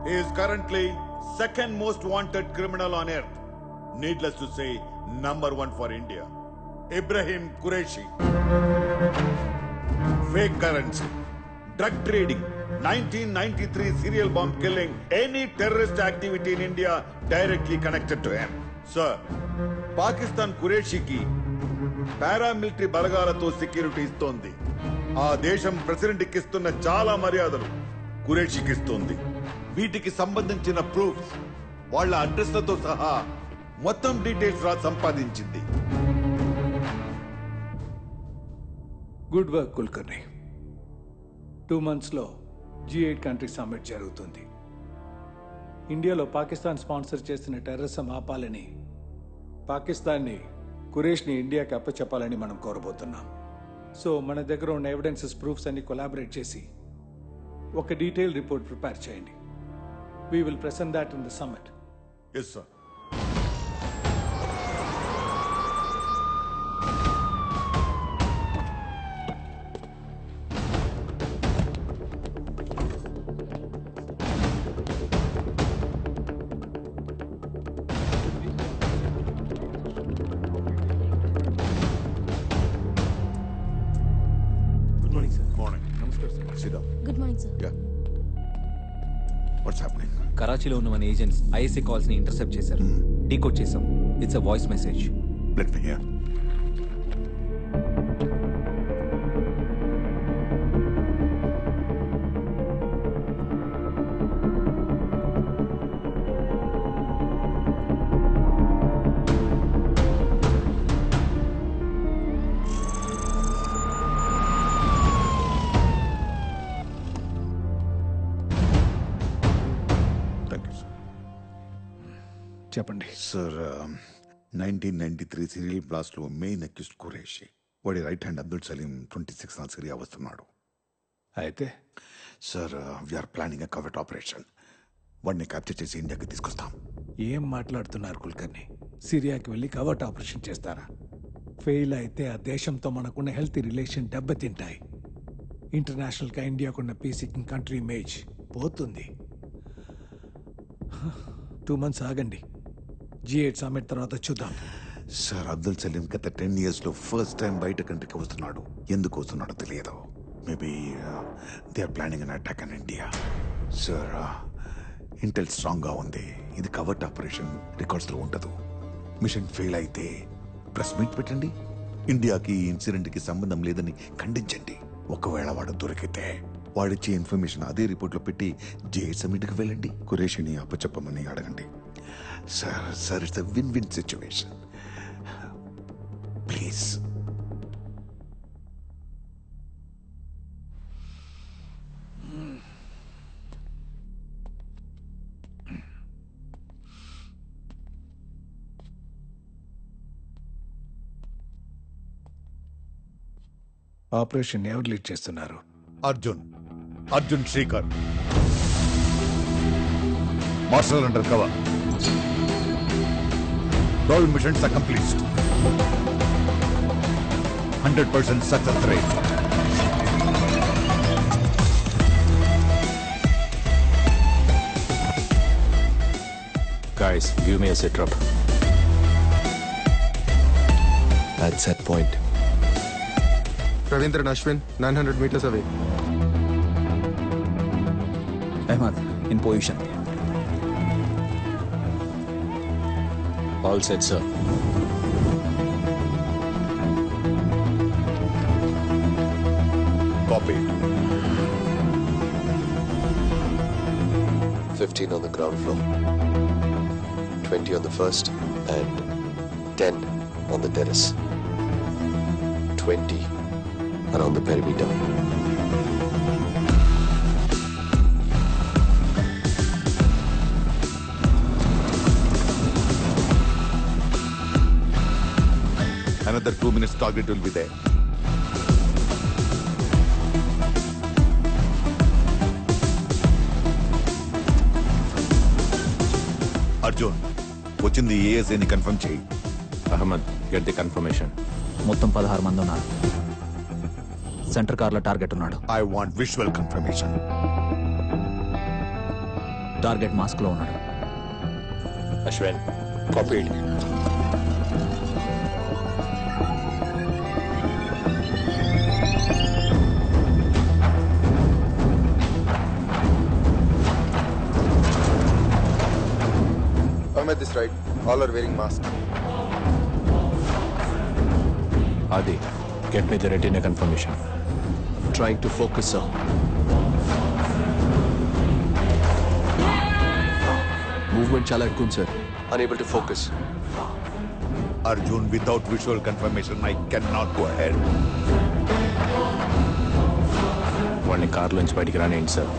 He is currently second most wanted criminal on earth. Needless to say, number one for India. Ibrahim Qureshi. Fake currency, drug trading, 1993 serial bomb killing, any terrorist activity in India directly connected to him. Sir, Pakistan Qureshi paramilitary బలగాలతో security ఇస్తోంది. ఆ దేశం ప్రెసిడెంట్కి ఇస్తున్న చాలా మర్యాదలు ఖురేషీకి ఇస్తోంది. వీటికి సంబంధించిన ప్రూఫ్స్ వాళ్ళ అడ్రస్లతో సహా మొత్తం డీటెయిల్స్ సంపాదించింది. Good work Kulkarni. 2 monthsలో G8 country summit జరుగుతుంది. ఇండియాలో పాకిస్తాన్ స్పాన్సర్ చేసిన టెర్రరిజం ఆపాలని, పాకిస్తాన్ని ఖురేష్ని ఇండియాకి అప్పచెప్పాలని మనం కోరబోతున్నాం. సో మన దగ్గర ఉన్న ఎవిడెన్సెస్, ప్రూఫ్స్ అన్ని కొలాబరేట్ చేసి ఒక డీటెయిల్ రిపోర్ట్ ప్రిపేర్ చేయండి. We will present that in the summit. Yes sir. కరాచీలో ఉన్న మన ఏజెంట్స్ ఐఎస్ఏ కాల్స్ ని ఇంటర్సెప్ట్ చేశారు. డీకోడ్ చేసాం. It's a voice message. Let me hear. చెప్పండి సార్. 1993 సీరియల్ బ్లాస్ట్ లో మెయిన్ అక్యూస్డ్ ఖురేషి, వాడి right hand Abdul Salim 26 Syria వస్తున్నాడు. అయితే sir, we're planning a covert operation. వాడిని క్యాప్చర్ చేసి ఇండియాకి తీసుకొస్తాం. ఏం మాట్లాడుతున్నారు కుల్కర్ని? సిరియాకి వెళ్ళి కవర్ట్ ఆపరేషన్ చేస్తారా? ఫెయిల్ అయితే ఆ దేశంతో మనకున్న హెల్తీ రిలేషన్ దెబ్బతింటాయి. ఇంటర్నేషనల్గా ఇండియాకున్న పీసీకింగ్ కంట్రీ ఇమేజ్ పోతుంది. 2 months ఆగండి. G8 సమ్మిట్ తర్వాత చూద్దాం. సార్, అబ్దుల్ సలీం గత 10 years లో ఫస్ట్ టైం బయట కంట్రీకి వస్తున్నాడు. ఎందుకు వస్తున్నాడో తెలియదు. Maybe they are planning an attack in India. Sir, intel strong గా ఉంది. ఇది కవర్ట్ ఆపరేషన్, రికార్డ్స్ లో ఉండదు. మిషన్ ఫెయిల్ అయితే ప్రెస్ మీట్ పెట్టండి. ఇండియాకి ఇన్సిడెంట్ కి సంబంధం లేదని ఖండించండి. ఒకవేళ వాడు దొరికితే వాడిచ్చే ఇన్ఫర్మేషన్ అదే రిపోర్ట్ లో పెట్టి G8 సమ్మిట్కి వెళ్ళండి. ఖురేషిని అప్పచెప్పమని అడగండి. Sir, it's a win-win situation. Please. Operation ఎవరు లీడ్ చేస్తున్నారు? Arjun Srikar, marshal under cover. All missions are complete. 100% success rate. Guys, give me a sit-rep. At set point. Ravindra and Ashwin, 900 meters away. Ahmad, in position. All set, sir. Copy. 15 on the ground floor, 20 on the first, and 10 on the terrace. 20 around the perimeter. Another 2 minutes, target will be there. Arjun, వచ్చింది ఏఎస్ఐని confirm చేయి. Ahmad, get the confirmation. మొత్తం 16 మంది ఉన్నారు. Centre కార్లో target ఉన్నాడు. I want visual confirmation. Target mask లో ఉన్నాడు. Ashwin, copied. I'm at this right. All are wearing masks. Adi, get me the retina confirmation. Trying to focus, sir. Movement chala ఎక్కువ ఉంది, sir. Unable to focus. Arjun, without visual confirmation, I cannot go ahead. వాడిని కార్లోంచి బయటికి రానియండి sir.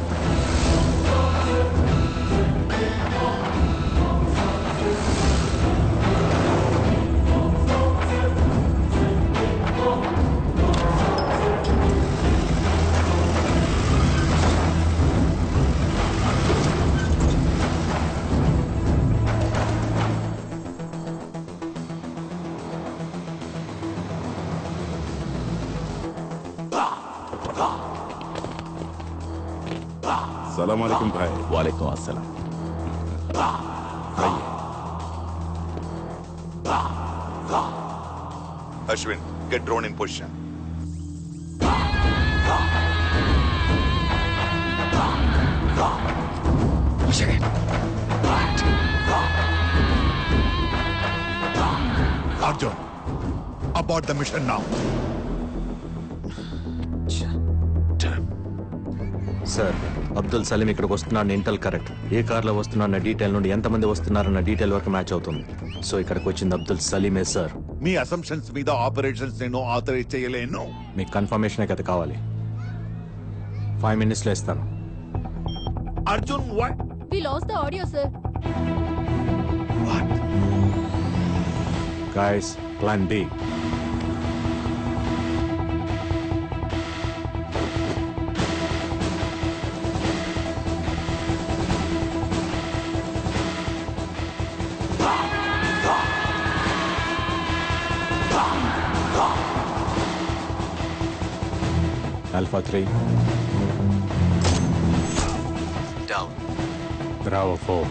सलाम अलैकुम भाई. వాలేకుం అస్సలాం. Ashwin, get drone in position. Arjun, abort the mission now. Sir, Abdul Salim ఇక్కడికి వస్తున్నాడన్న Intel correct. ఏ కార్లో వస్తున్నారన్న డీటెయిల్ నుండి ఎంతమంది వస్తున్నారన్న డీటెయిల్ వరకు మ్యాచ్ అవుతుంది. సో ఇక్కడికి వచ్చింది అబ్దుల్ సలీమే సార్. మీ అసంప్షన్స్ మీద ఆపరేషన్స్ నేను ఆథరైజ్ చేయలేను. మీకు కన్ఫర్మేషన్ కదా కావాలి. 5 minutes లో ఇస్తాను. Arjun, what? We lost the audio, sir. Guys, plan B. Alpha 3. Down. Bravo 4.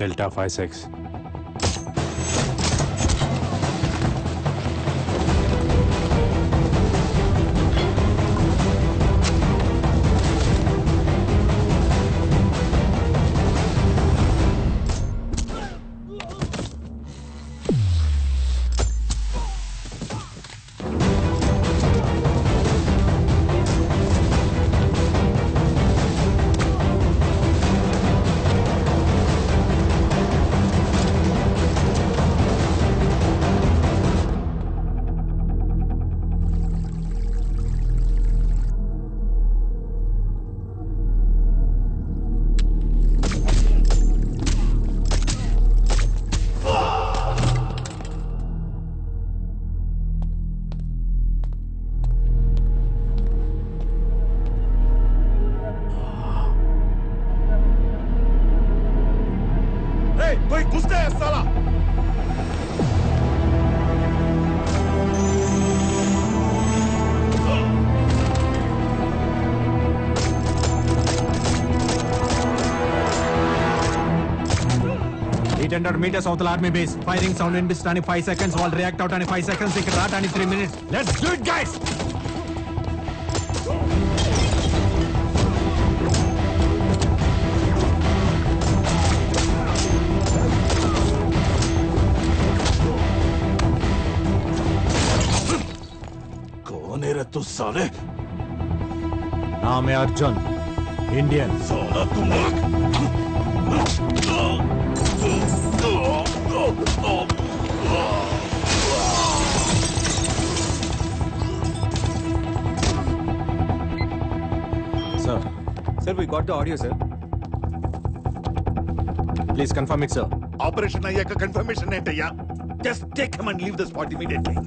Delta 5-6. कोई घुसता है साला. meters అవతల ఆర్మీ బేస్. ఫైరింగ్ సౌండ్ వినిపిస్తాని 5 seconds. వాళ్ళు రియాక్ట్ అవటాని 5 seconds. ఇక్కడ రావటాని 3 minutes. Let's do it guys. कौन है रे तू साले? नाम है अर्जुन, इंडियन. साला तुम sir sir we got the audio sir. Please confirm it sir. Operation అయ్యాక కన్ఫర్మేషన్ ఏంటయ్యా? Just take him and leave the spot immediately.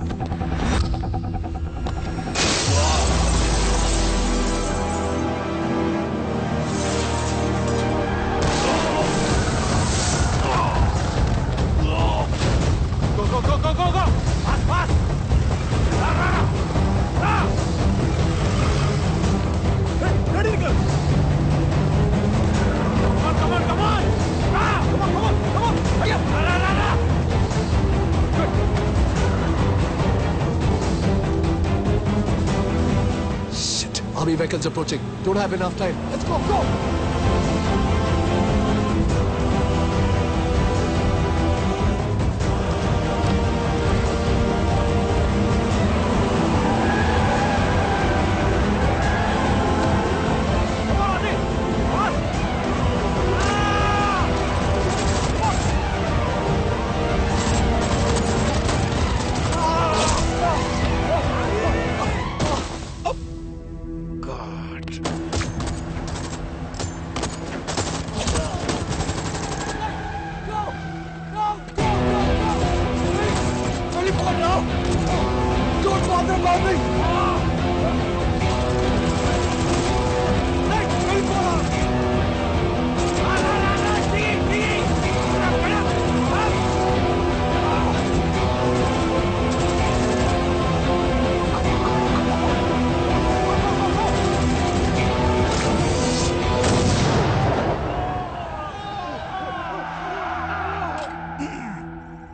Shit. Army vehicles approaching. Don't have enough time. Let's go, go!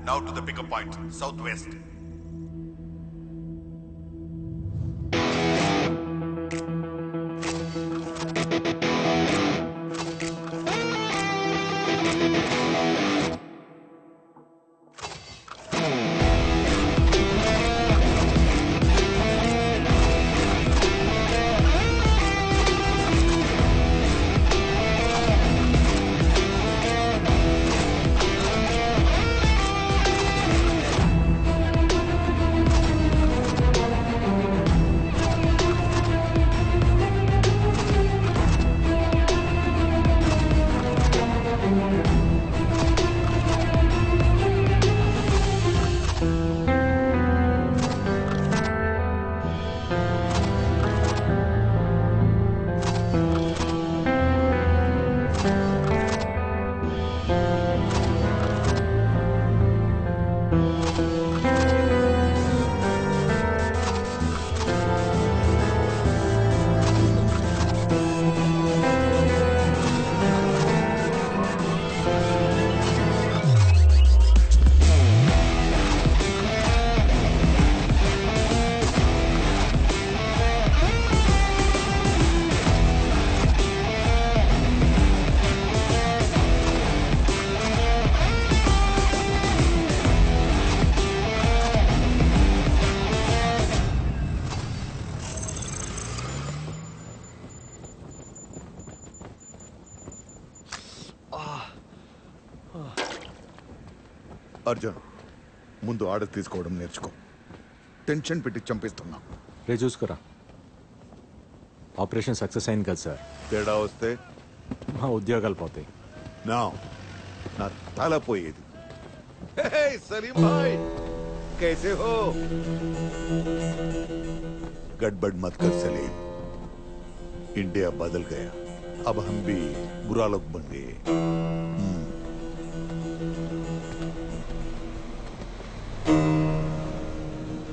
Now to the pickup point, southwest. Arjun, ముందు order తీసుకోవడం నేర్చుకో. Tension పెట్టి చంపిస్తున్నా. రే చూసుకురా, operation success అయింది కదా sir. తేడా వస్తే మా ఉద్యోగాలు పోతాయి. నా తల పోయేది. సలీం భాయ్, कैसे हो? गड़बड़ मत कर सलीम. इंडिया बदल गया. अब हम भी बुरा लोग बन गए.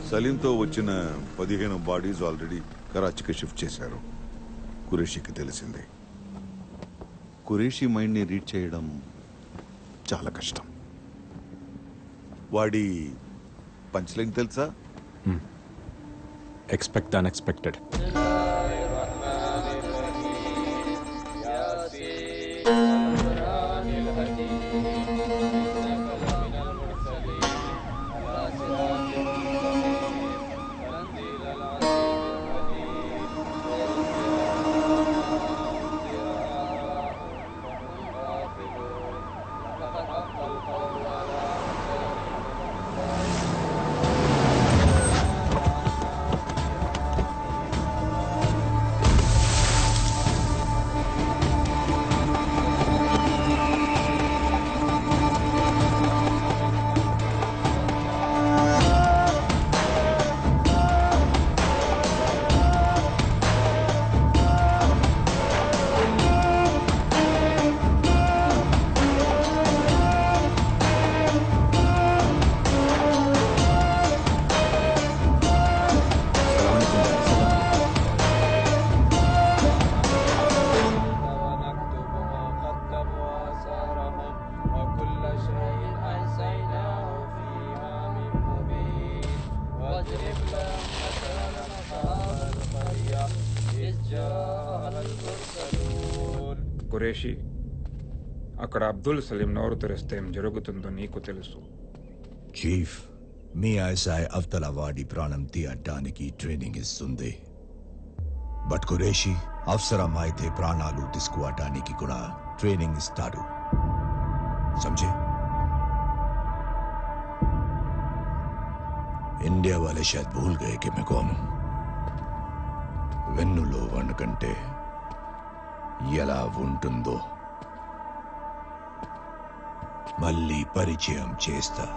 సలీంతో వచ్చిన 15 బాడీస్ ఆల్రెడీ కరాచీకి షిఫ్ట్ చేశారు. కురేషికి తెలిసింది. కురేషి మైండ్ని రీడ్ చేయడం చాలా కష్టం. వాడి పంచ్ లైన్ తెలుసా? Expect unexpected. ఖురేషీ, అక్కడ అబ్దుల్ సలీం నోరు తెరిస్తే ఏం జరుగుతుందో నీకు తెలుసు. చీఫ్, మీ ఐఎస్ఐ అఫ్తల వాడి ప్రాణం తీయడానికి ట్రైనింగ్ ఇస్తుంది. బట్ ఖురేషీ అవసరం అయితే ప్రాణాలు తీసుకోవటానికి కూడా ట్రైనింగ్ ఇస్తాడు. समझे? इंडिया वाले शायद भूल गए कि मैं कौन हूं. వెన్నులో వణకంటే ఎలా ఉంటుందో మళ్ళీ పరిచయం చేస్తా.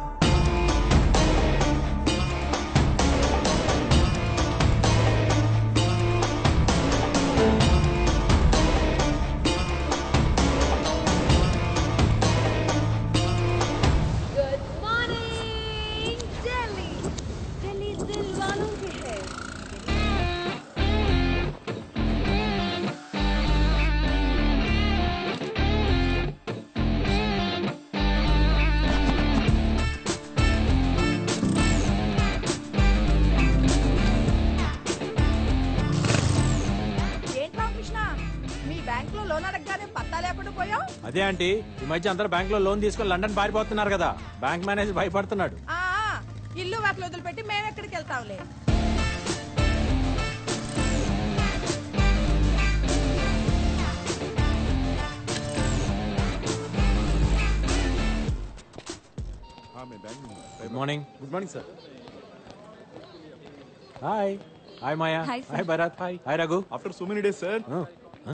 అదే ఆంటీ, ఈ మధ్య అందరూ బ్యాంక్ లో లోన్ తీసుకొని లండన్ పారిపోతున్నారు కదా, బ్యాంక్ మేనేజర్ భయపడుతున్నాడు. ఇల్లు వాటిలో వదిలిపెట్టి మేము ఎక్కడికి వెళ్తాంలే. Good morning. Good morning sir. Hi. Hi Maya. Hi Bharat. Hi Raghu. After so many days sir.